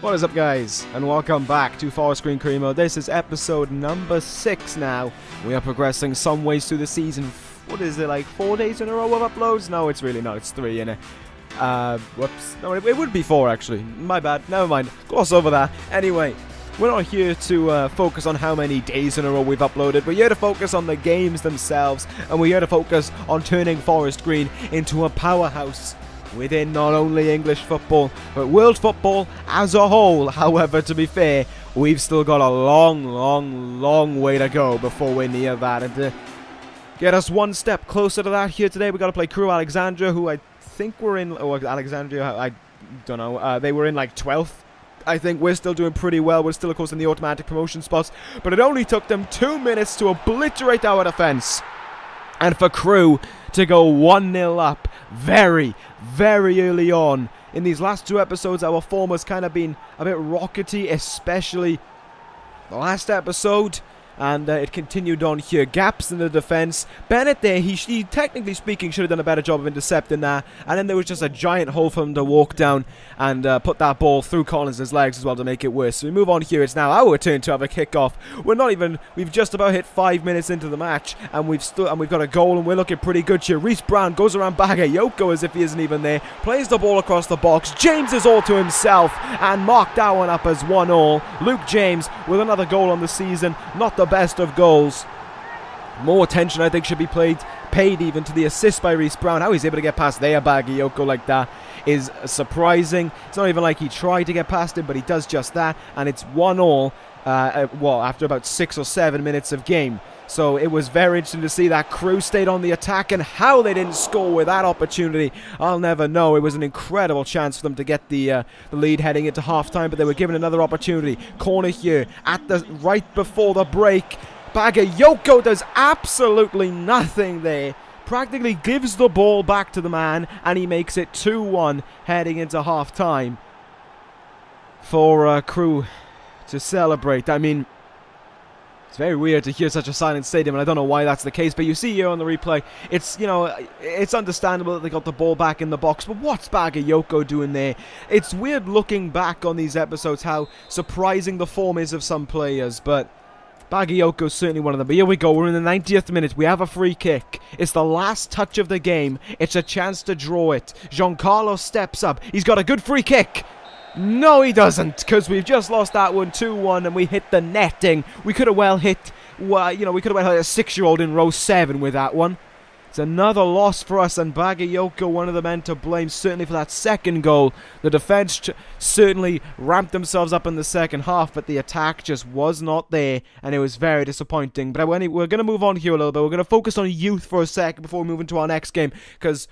What is up, guys, and welcome back to Forest Green Rovers. This is episode number 6 now. We are progressing some ways through the season. What is it, like 4 days in a row of uploads? No, it's really not. It's 3, innit? Whoops. No, it would be 4, actually. My bad. Never mind. Gloss over that. Anyway, we're not here to focus on how many days in a row we've uploaded. We're here to focus on the games themselves, and we're here to focus on turning Forest Green into a powerhouse within not only English football, but world football as a whole. However, to be fair, we've still got a long way to go before we're near that. And to get us one step closer to that here today, we've got to play Crewe Alexandra, who I think were in... Oh, Alexandria, I don't know. They were in, like, 12th. I think we're still doing pretty well. We're still, of course, in the automatic promotion spots. But it only took them 2 minutes to obliterate our defence. And for Crewe to go 1-0 up very early on. In these last 2 episodes, our form has kind of been a bit rockety, especially the last episode. And it continued on here. Gaps in the defence. Bennett there, he technically speaking should have done a better job of intercepting that. And then there was just a giant hole for him to walk down and put that ball through Collins' legs as well to make it worse. So we move on here. It's now our turn to have a kickoff. We've just about hit 5 minutes into the match. And we've got a goal and we're looking pretty good here. Reece Brown goes around Bagayoko as if he isn't even there. Plays the ball across the box. James is all to himself and marked that one up as 1-1. Luke James with another goal on the season. Not the best of goals. More attention, I think, should be paid even to the assist by Reece Brown. How he's able to get past there, Bagayoko, like that is surprising. It's not even like he tried to get past him, but he does just that, and it's 1-1 after about 6 or 7 minutes of game. So it was very interesting to see that Crewe stayed on the attack, and how they didn't score with that opportunity, I'll never know. It was an incredible chance for them to get the lead heading into half-time, but they were given another opportunity. Corner here right before the break. Bagayoko does absolutely nothing there. Practically gives the ball back to the man, and he makes it 2-1 heading into half-time for Crewe to celebrate. I mean, it's very weird to hear such a silent stadium, and I don't know why that's the case, but you see here on the replay, it's, you know, it's understandable that they got the ball back in the box, but what's Bagayoko doing there? It's weird looking back on these episodes how surprising the form is of some players, but Bagayoko's certainly one of them. But here we go, we're in the 90th minute, we have a free kick. It's the last touch of the game, it's a chance to draw it. Giancarlo steps up, he's got a good free kick. No, he doesn't, because we've just lost that one 2-1 and we hit the netting. We could have well hit, well, you know, we could have well hit a 6-year-old in row 7 with that one. It's another loss for us, and Bagayoko, one of the men to blame, certainly for that second goal. The defence certainly ramped themselves up in the second half, but the attack just was not there, and it was very disappointing. But we're going to move on here a little bit. We're going to focus on youth for a second before we move into our next game, because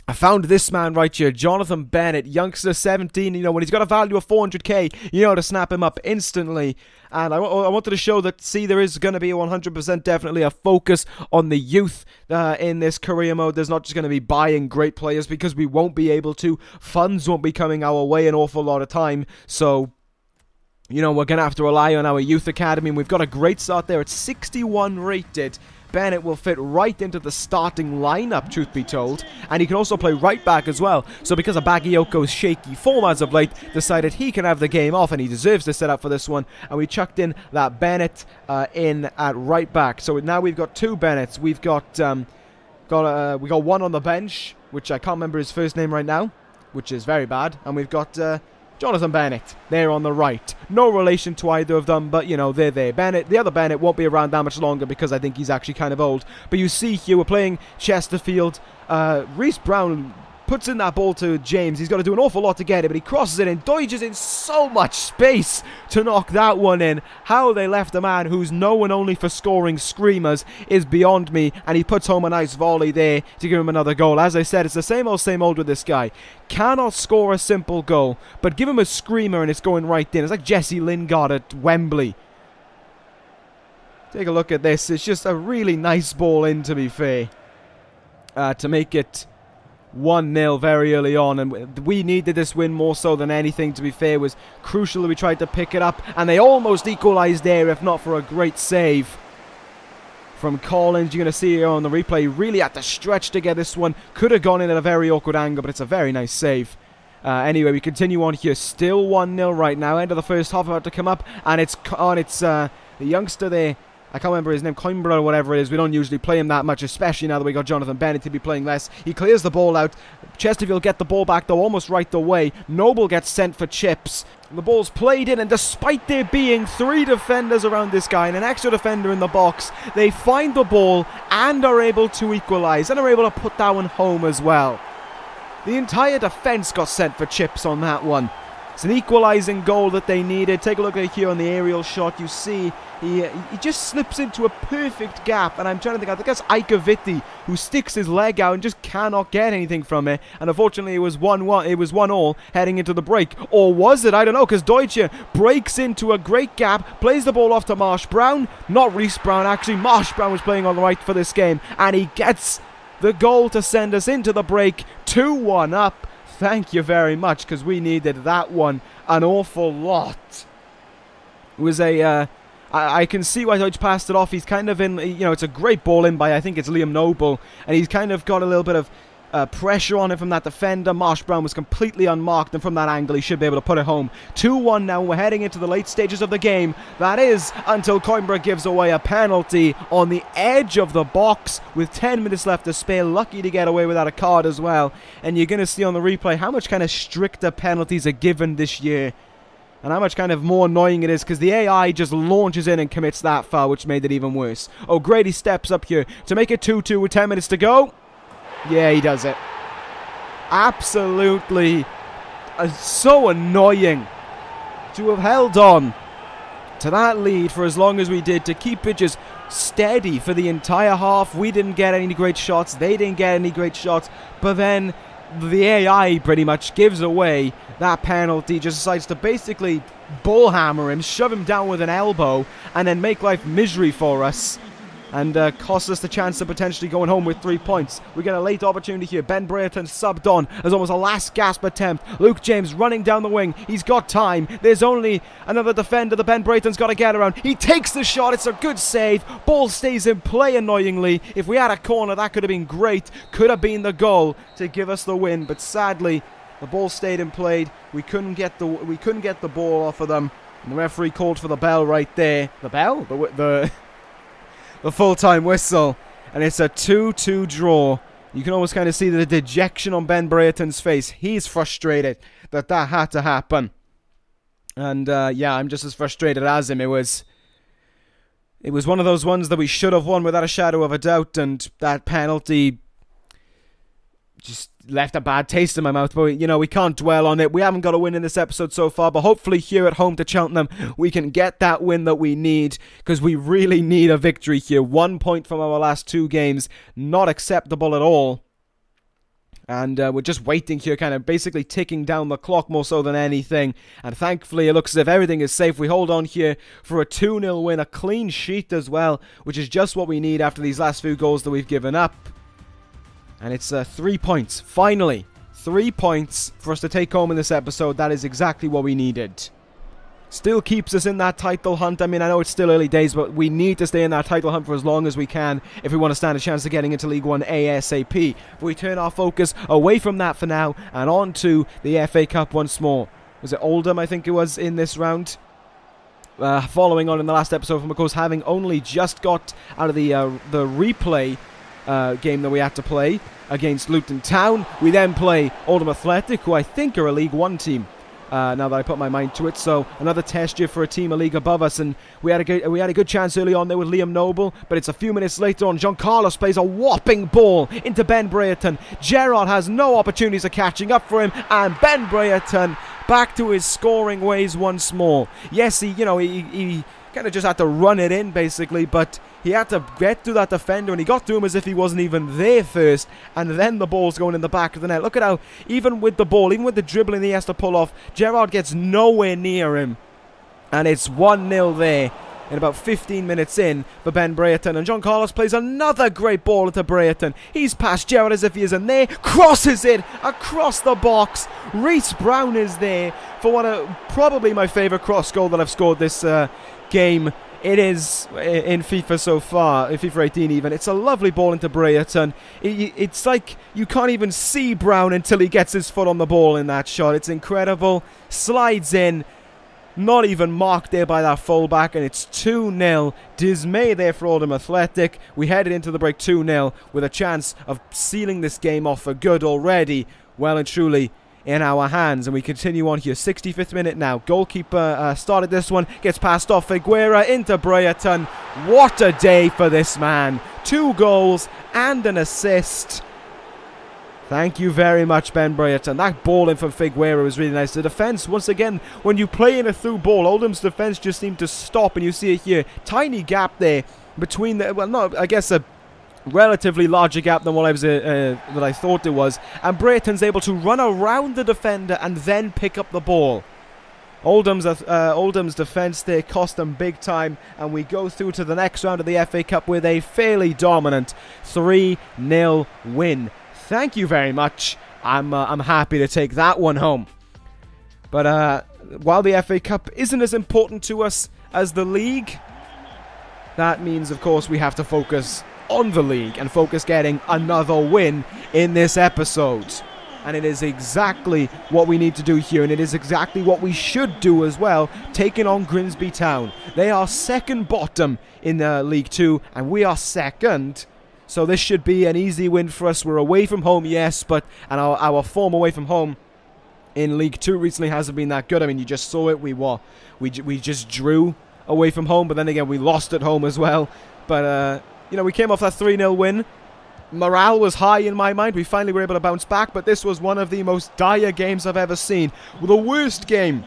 I found this man right here, Jonathan Bennett, youngster 17, you know, when he's got a value of 400k, you know, to snap him up instantly. And I wanted to show that, see, there is going to be 100% definitely a focus on the youth in this career mode. There's not just going to be buying great players, because we won't be able to. Funds won't be coming our way an awful lot of time, so you know, we're going to have to rely on our youth academy, and we've got a great start there. It's 61 rated. Bennett will fit right into the starting lineup, truth be told, and he can also play right back as well. So because of Bagayoko's shaky form as of late, decided he can have the game off, and he deserves to set up for this one. And we chucked in that Bennett in at right back. So now we've got 2 Bennetts. We've got we got one on the bench, which I can't remember his first name right now, which is very bad, and we've got Jonathan Bennett there on the right. No relation to either of them, but, you know, they're there. The other Bennett won't be around that much longer, because I think he's actually kind of old. But you see here, we're playing Chesterfield. Reece Brown puts in that ball to James. He's got to do an awful lot to get it, but he crosses it and dodges in so much space to knock that one in. How they left a man who's known only for scoring screamers is beyond me, and he puts home a nice volley there to give him another goal. As I said, it's the same old with this guy. Cannot score a simple goal, but give him a screamer and it's going right in. It's like Jesse Lingard at Wembley. Take a look at this. It's just a really nice ball in, to be fair, to make it 1-0 very early on, and we needed this win more so than anything, to be fair. It was crucial that we tried to pick it up, and they almost equalised there if not for a great save from Collins. You're going to see here on the replay, really had to stretch to get this one. Could have gone in at a very awkward angle, but it's a very nice save. Anyway, we continue on here. Still 1-0 right now. End of the first half about to come up. And it's the youngster there. I can't remember his name, Coimbra or whatever it is. We don't usually play him that much, especially now that we got Jonathan Bennett to be playing less. He clears the ball out. Chesterfield get the ball back, though, almost right away. Noble gets sent for chips. The ball's played in, and despite there being 3 defenders around this guy and an extra defender in the box, they find the ball and are able to equalise and are able to put that one home as well. The entire defence got sent for chips on that one. It's an equalising goal that they needed. Take a look at here on the aerial shot. You see he just slips into a perfect gap. And I'm trying to think, I think that's Ike who sticks his leg out and just cannot get anything from it. And unfortunately, it was 1-1. It was 1-1 heading into the break. Or was it? I don't know, because Deutsche breaks into a great gap, plays the ball off to Marsh Brown. Not Reece Brown, actually. Marsh Brown was playing on the right for this game. And he gets the goal to send us into the break. 2-1 up. Thank you very much, because we needed that one an awful lot. It was I can see why Deutsch passed it off. He's kind of in, it's a great ball in by, I think it's Liam Noble, and he's kind of got a little bit of pressure on him from that defender. Marsh Brown was completely unmarked, and from that angle, he should be able to put it home. 2-1 now. We're heading into the late stages of the game. That is until Coimbra gives away a penalty on the edge of the box with 10 minutes left to spare. Lucky to get away without a card as well. And you're going to see on the replay how much kind of stricter penalties are given this year. And how much kind of more annoying it is, because the AI just launches in and commits that foul, which made it even worse. O'Grady steps up here to make it 2-2 with 10 minutes to go. Yeah, he does it. Absolutely so annoying to have held on to that lead for as long as we did, to keep it just steady for the entire half. We didn't get any great shots. They didn't get any great shots. But then the AI pretty much gives away that penalty, just decides to basically bullhammer him, shove him down with an elbow, and then make life misery for us. And cost us the chance of potentially going home with 3 points. We get a late opportunity here. Ben Brereton subbed on as almost a last gasp attempt. Luke James running down the wing. He's got time. There's only another defender that Ben Brereton's got to get around. He takes the shot. It's a good save. Ball stays in play annoyingly. If we had a corner, that could have been great. Could have been the goal to give us the win. But sadly, the ball stayed in play. We couldn't get the ball off of them. And the referee called for the bell right there. The bell? The full-time whistle, and it's a 2-2 draw. You can almost kind of see the dejection on Ben Brereton's face. He's frustrated that had to happen. And yeah, I'm just as frustrated as him. It was one of those ones that we should have won without a shadow of a doubt, and that penalty just left a bad taste in my mouth. But, we can't dwell on it. We haven't got a win in this episode so far, but hopefully here at home to Cheltenham, we can get that win that we need, because we really need a victory here. 1 point from our last 2 games, not acceptable at all. And we're just waiting here, kind of basically ticking down the clock more so than anything. And thankfully, it looks as if everything is safe. We hold on here for a 2-0 win, a clean sheet as well, which is just what we need after these last few goals that we've given up. And it's 3 points. Finally, 3 points for us to take home in this episode. That is exactly what we needed. Still keeps us in that title hunt. I mean, I know it's still early days, but we need to stay in that title hunt for as long as we can if we want to stand a chance of getting into League One ASAP. But we turn our focus away from that for now and on to the FA Cup once more. Was it Oldham, I think it was, in this round? Following on in the last episode from, of course, having only just got out of the replay game that we had to play against Luton Town. We then play Oldham Athletic, who I think are a League One team, now that I put my mind to it. So another test year for a team a league above us, and we had a good chance early on there with Liam Noble, but it's a few minutes later on. John Carlos plays a whopping ball into Ben Brereton. Gerrard has no opportunities of catching up for him, and Ben Brereton back to his scoring ways once more. Yes, he kind of just had to run it in, basically, but he had to get to that defender, and he got to him as if he wasn't even there first, and then the ball's going in the back of the net. Look at how, even with the ball, even with the dribbling he has to pull off, Gerrard gets nowhere near him, and it's 1-0 there in about 15 minutes in for Ben Brereton, and John Carlos plays another great ball into Brereton. He's past Gerrard as if he isn't there, crosses it across the box. Reece Brown is there for probably my favourite cross goal that I've scored this game it is in FIFA so far, in FIFA 18 even. It's a lovely ball into Brereton. It's like you can't even see Brown until he gets his foot on the ball in that shot. It's incredible. Slides in. Not even marked there by that fullback, and it's 2-0. Dismay there for Oldham Athletic. We headed into the break 2-0 with a chance of sealing this game off for good already, well and truly in our hands. And we continue on here. 65th minute now. Goalkeeper started this one, gets passed off. Figueira into Brereton. What a day for this man. 2 goals and an assist. Thank you very much, Ben Brereton. That ball in from Figueira was really nice. The defence, once again, when you play in a through ball, Oldham's defence just seemed to stop, and you see it here. Tiny gap there between the, well, no, I guess a relatively larger gap than what that I thought it was. And Brereton's able to run around the defender and then pick up the ball. Oldham's defence there cost them big time, and we go through to the next round of the FA Cup with a fairly dominant 3-0 win. Thank you very much. I'm happy to take that one home. But while the FA Cup isn't as important to us as the league, that means, of course, we have to focus on the league and focus getting another win in this episode. And it is exactly what we need to do here, and it is exactly what we should do as well, taking on Grimsby Town. They are second bottom in League 2, and we are second. So this should be an easy win for us. We're away from home, yes, but our form away from home in League 2 recently hasn't been that good. I mean, you just saw it. We just drew away from home, but then again, we lost at home as well. But, you know, we came off that 3-0 win. Morale was high in my mind. We finally were able to bounce back, but this was one of the most dire games I've ever seen. The worst game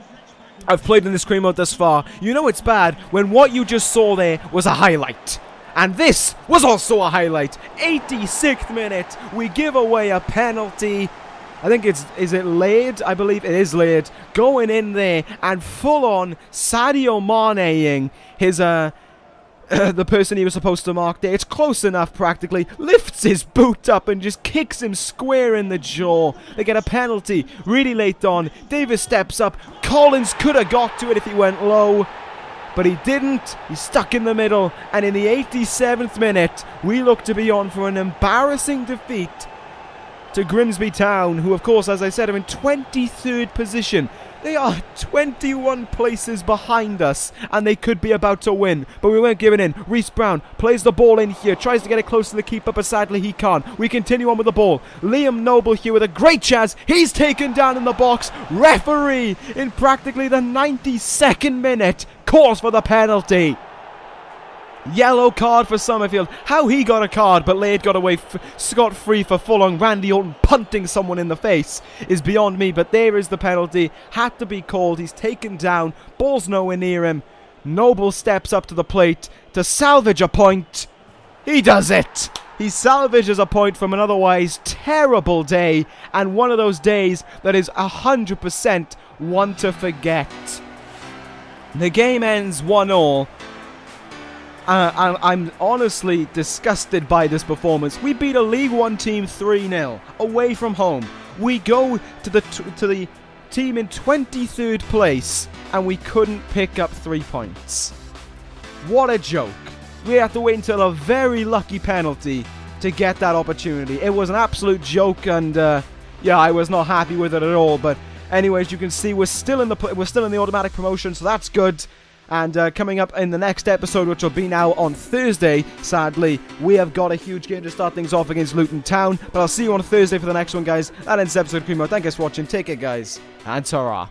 I've played in this Crewe mode thus far. You know it's bad when what you just saw there was a highlight. And this was also a highlight. 86th minute, we give away a penalty. I think is it Laird? I believe it is Laird. Going in there and full on Sadio Mane-ing his the person he was supposed to mark there. It's close enough practically. Lifts his boot up and just kicks him square in the jaw. They get a penalty really late on. Davis steps up. Collins could have got to it if he went low, but he didn't. He's stuck in the middle. And in the 87th minute, we look to be on for an embarrassing defeat to Grimsby Town, who, of course, as I said, are in 23rd position. They are 21 places behind us, and they could be about to win. But we weren't giving in. Reece Brown plays the ball in here, tries to get it close to the keeper, but sadly he can't. We continue on with the ball. Liam Noble here with a great chance. He's taken down in the box. Referee, in practically the 92nd minute, calls for the penalty. Yellow card for Summerfield. How he got a card, but Laird got away scot-free for full-on. Randy Orton punting someone in the face is beyond me, but there is the penalty. Had to be called. He's taken down. Ball's nowhere near him. Noble steps up to the plate to salvage a point. He does it. He salvages a point from an otherwise terrible day, and one of those days that is 100% one to forget. The game ends 1-1. I'm honestly disgusted by this performance. We beat a League 1 team 3-0 away from home. We go to the team in 23rd place, and we couldn't pick up 3 points. What a joke. We had to wait until a very lucky penalty to get that opportunity. It was an absolute joke, and yeah, I was not happy with it at all. But anyways, you can see we're still in the automatic promotion, so that's good. And coming up in the next episode, which will be now on Thursday, sadly, we have got a huge game to start things off against Luton Town. But I'll see you on Thursday for the next one, guys. That ends the episode of Crewe. Thank you guys for watching. Take care, guys. And ta-ra.